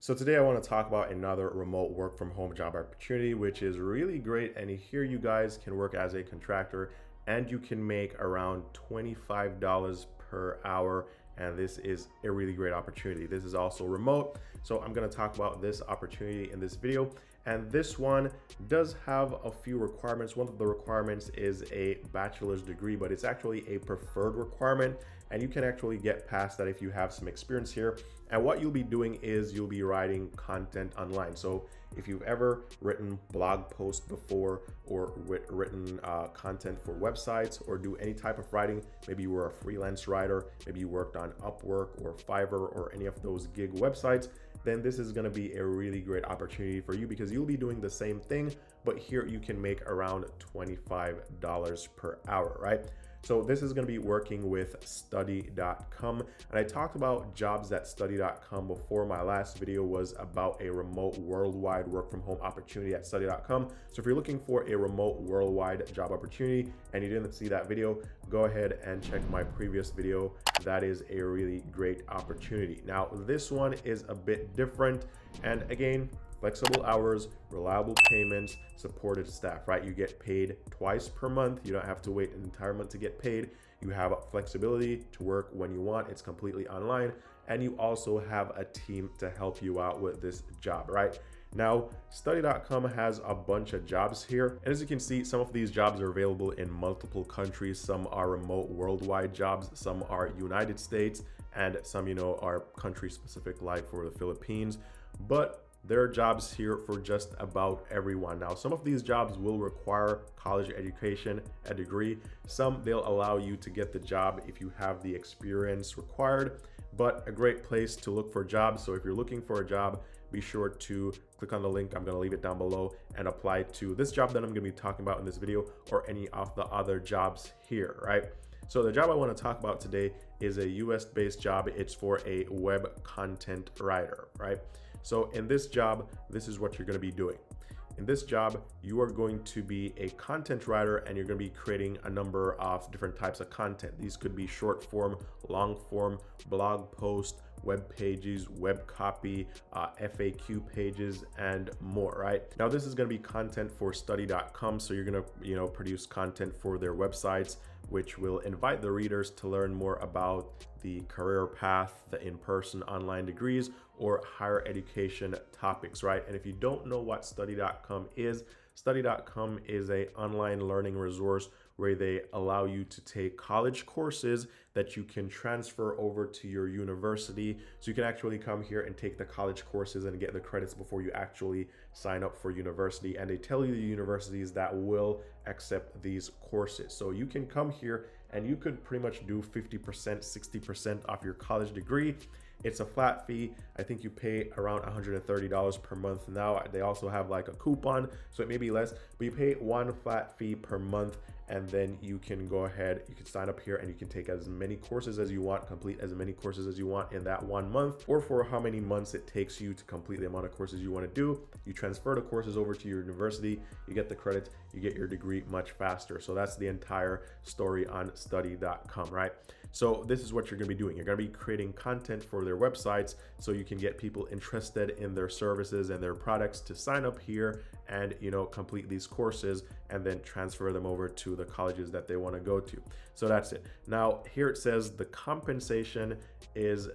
So today I want to talk about another remote work from home job opportunity, which is really great. And here you guys can work as a contractor and you can make around $25 per hour. And this is a really great opportunity. This is also remote. So I'm going to talk about this opportunity in this video. And this one does have a few requirements. One of the requirements is a bachelor's degree, but it's actually a preferred requirement. And you can actually get past that if you have some experience here. And what you'll be doing is you'll be writing content online. So if you've ever written blog posts before or written content for websites or do any type of writing, maybe you were a freelance writer, maybe you worked on Upwork or Fiverr or any of those gig websites, then this is going to be a really great opportunity for you because you'll be doing the same thing, but here you can make around $25 per hour, right? So this is going to be working with study.com. And I talked about jobs at study.com before. My last video was about a remote worldwide work from home opportunity at study.com. So if you're looking for a remote worldwide job opportunity and you didn't see that video, go ahead and check my previous video. That is a really great opportunity. Now, this one is a bit different. And again, flexible hours, reliable payments, supported staff, right? You get paid twice per month. You don't have to wait an entire month to get paid. You have flexibility to work when you want. It's completely online. And you also have a team to help you out with this job, right? Now, study.com has a bunch of jobs here. And as you can see, some of these jobs are available in multiple countries. Some are remote worldwide jobs. Some are United States and some, are country specific, like for the Philippines. But there are jobs here for just about everyone. Now, some of these jobs will require college education, a degree. Some they'll allow you to get the job if you have the experience required, but a great place to look for jobs. So if you're looking for a job, be sure to click on the link. I'm going to leave it down below and apply to this job that I'm going to be talking about in this video or any of the other jobs here, right? So the job I want to talk about today is a US based job. It's for a web content writer, right? So in this job, this is what you're going to be doing. In this job, you are going to be a content writer and you're going to be creating a number of different types of content. These could be short form, long form, blog posts, web pages, web copy, FAQ pages, and more, right? Now, this is going to be content for study.com. So you're going to, produce content for their websites, which will invite the readers to learn more about the career path, the in-person online degrees, or higher education topics, right? And if you don't know what study.com is an online learning resource where they allow you to take college courses that you can transfer over to your university. So you can actually come here and take the college courses and get the credits before you actually sign up for university. And they tell you the universities that will accept these courses. So you can come here and you could pretty much do 50%, 60% off your college degree. It's a flat fee. I think you pay around $130 per month. Now they also have like a coupon, so it may be less, but you pay one flat fee per month, and then you can go ahead, you can sign up here and you can take as many courses as you want, complete as many courses as you want in that 1 month, or for how many months it takes you to complete the amount of courses you want to do. You transfer the courses over to your university, you get the credits, you get your degree much faster. So that's the entire story on study.com, right? So this is what you're going to be doing. You're going to be creating content for their websites so you can get people interested in their services and their products to sign up here and, complete these courses and then transfer them over to the colleges that they want to go to. So that's it. Now, here it says the compensation is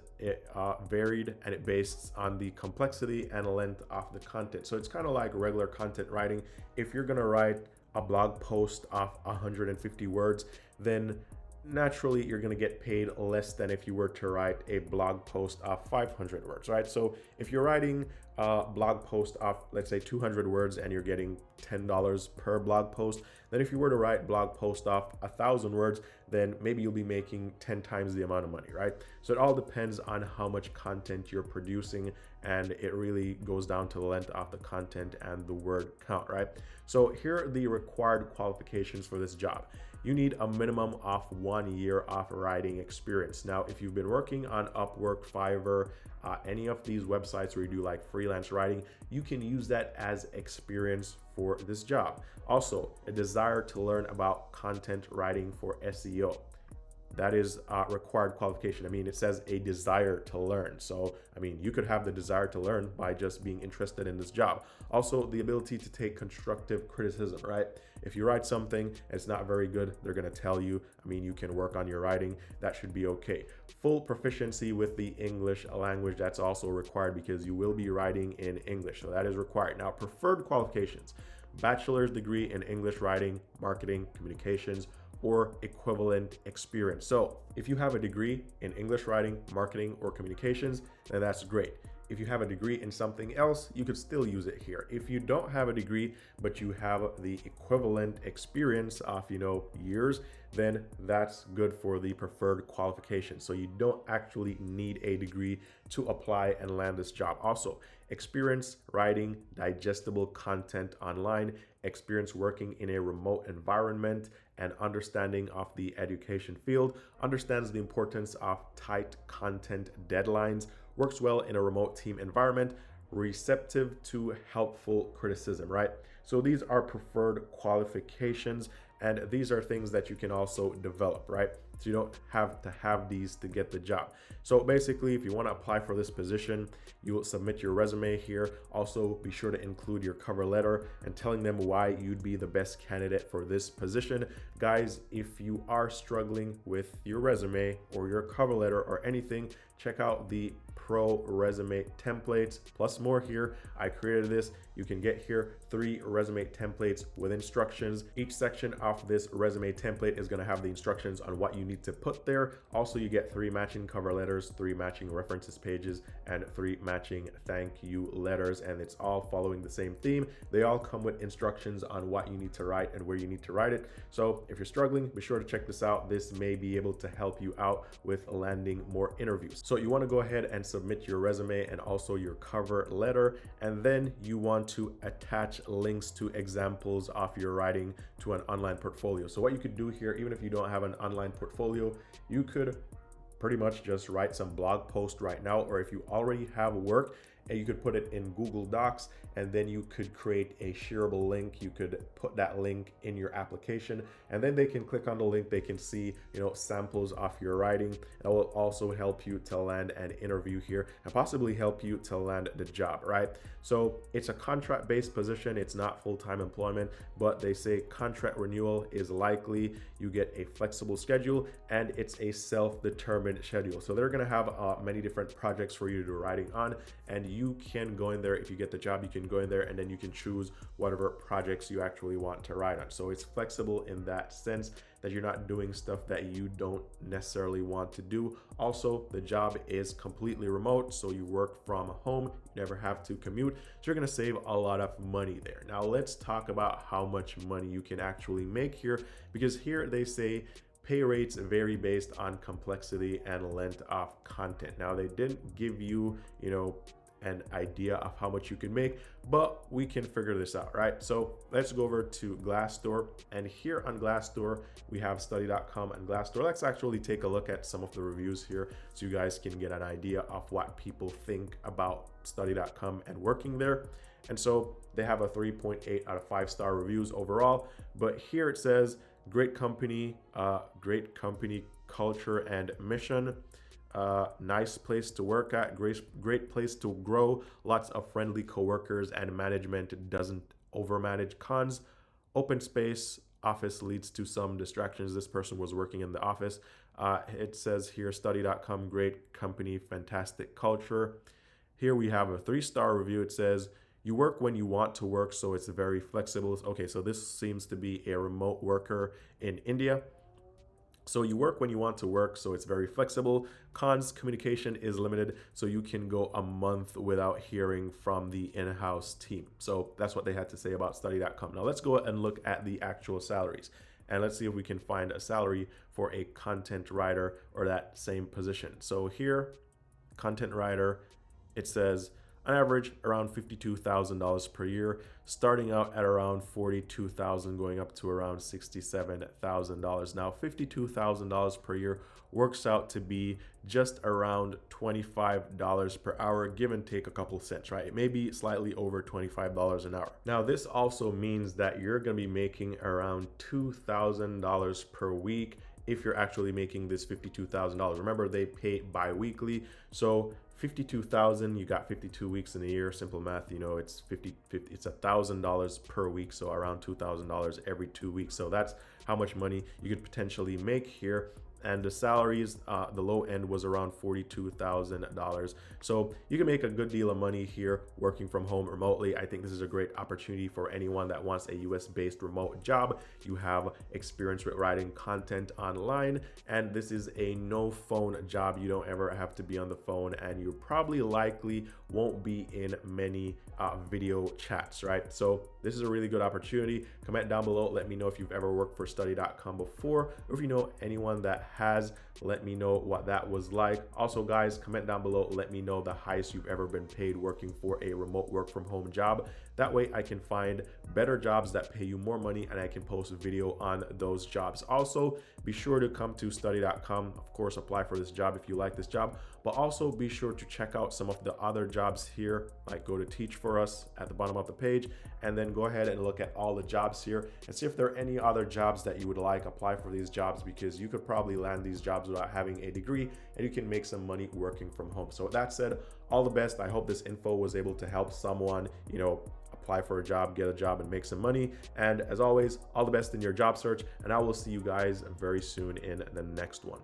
varied and it based on the complexity and length of the content. So it's kind of like regular content writing. If you're going to write a blog post of 150 words, then naturally you're going to get paid less than if you were to write a blog post of 500 words, right? So if you're writing a blog post of, let's say, 200 words and you're getting $10 per blog post, then if you were to write blog post of 1,000 words, then maybe you'll be making 10 times the amount of money, right? So it all depends on how much content you're producing, and it really goes down to the length of the content and the word count, right? So here are the required qualifications for this job. You need a minimum of 1 year of writing experience. Now, if you've been working on Upwork, Fiverr, any of these websites where you do like freelance writing, you can use that as experience for this job. Also, a desire to learn about content writing for SEO. that is a required qualification. I mean, it says a desire to learn. So, I mean, you could have the desire to learn by just being interested in this job. Also, the ability to take constructive criticism, right? If you write something and it's not very good, they're going to tell you. I mean, you can work on your writing. That should be okay. Full proficiency with the English language, that's also required because you will be writing in English. So that is required. Now, preferred qualifications: bachelor's degree in English writing, marketing, communications, or equivalent experience. So if you have a degree in English writing, marketing, or communications, then that's great. If you have a degree in something else, you could still use it here. If you don't have a degree, but you have the equivalent experience of, years, then that's good for the preferred qualification. So you don't actually need a degree to apply and land this job. Also, experience writing digestible content online, experience working in a remote environment, and understanding of the education field, understands the importance of tight content deadlines, works well in a remote team environment, receptive to helpful criticism, right? So these are preferred qualifications, and these are things that you can also develop, right? So you don't have to have these to get the job. So basically, if you want to apply for this position, you will submit your resume here. Also, be sure to include your cover letter and telling them why you'd be the best candidate for this position. Guys, if you are struggling with your resume or your cover letter or anything, check out the Pro resume templates plus more here. I created this. You can get here 3 resume templates with instructions. Each section of this resume template is going to have the instructions on what you need to put there. Also, you get 3 matching cover letters, 3 matching references pages, and 3 matching thank you letters, and it's all following the same theme. They all come with instructions on what you need to write and where you need to write it. So if you're struggling, be sure to check this out. This may be able to help you out with landing more interviews. So you want to go ahead and submit your resume and also your cover letter, and then you want to attach links to examples of your writing to an online portfolio. So what you could do here, even if you don't have an online portfolio, you could pretty much just write some blog post right now, or if you already have work, and you could put it in Google Docs, and then you could create a shareable link. You could put that link in your application, and then they can click on the link. They can see, samples of your writing. That will also help you to land an interview here and possibly help you to land the job, right? So it's a contract-based position. It's not full-time employment, but they say contract renewal is likely. You get a flexible schedule, and it's a self-determined schedule. So they're gonna have many different projects for you to do writing on, and you can go in there. If you get the job, you can go in there and then you can choose whatever projects you actually want to write on. So it's flexible in that sense that you're not doing stuff that you don't necessarily want to do. Also, the job is completely remote, so you work from home. You never have to commute, so you're gonna save a lot of money there. Now let's talk about how much money you can actually make here, because here they say pay rates vary based on complexity and length of content. Now they didn't give you, an idea of how much you can make, but we can figure this out, right? So let's go over to Glassdoor, and here on Glassdoor we have study.com and Glassdoor. Let's actually take a look at some of the reviews here so you guys can get an idea of what people think about study.com and working there. And so they have a 3.8 out of 5-star reviews overall, but here it says great company culture and mission. Nice place to work at, great place to grow, lots of friendly coworkers, and management doesn't overmanage. Cons: open space, office leads to some distractions. This person was working in the office. It says here, study.com, great company, fantastic culture. Here we have a 3-star review. It says, you work when you want to work, so it's very flexible. Okay, so this seems to be a remote worker in India. So you work when you want to work, so it's very flexible. Cons: communication is limited, so you can go a month without hearing from the in-house team. So that's what they had to say about study.com. Now let's go and look at the actual salaries, and let's see if we can find a salary for a content writer or that same position. So here, content writer, it says on average around $52,000 per year, starting out at around $42,000, going up to around $67,000. Now, $52,000 per year works out to be just around $25 per hour, give and take a couple cents, right? It may be slightly over $25 an hour. Now, this also means that you're gonna be making around $2,000 per week if you're actually making this $52,000. Remember, they pay bi-weekly, so 52,000, you got 52 weeks in a year. Simple math, you know, it's it's $1,000 per week, so around $2,000 every 2 weeks. So that's how much money you could potentially make here. And the salaries, the low end was around $42,000. So you can make a good deal of money here working from home remotely. I think this is a great opportunity for anyone that wants a US based remote job. You have experience with writing content online, and this is a no phone job. You don't ever have to be on the phone, and you probably likely won't be in many video chats, right? So this is a really good opportunity. Comment down below, let me know if you've ever worked for study.com before, or if you know anyone that has, let me know what that was like. Also guys, comment down below, let me know the highest you've ever been paid working for a remote work from home job. That way I can find better jobs that pay you more money, and I can post a video on those jobs. Also, be sure to come to study.com. Of course, apply for this job if you like this job, but also be sure to check out some of the other jobs here, like go to Teach for Us at the bottom of the page, and then go ahead and look at all the jobs here and see if there are any other jobs that you would like. Apply for these jobs, because you could probably land these jobs without having a degree, and you can make some money working from home. So with that said, all the best. I hope this info was able to help someone, you know, apply for a job, get a job, and make some money. And as always, all the best in your job search, and I will see you guys very soon in the next one.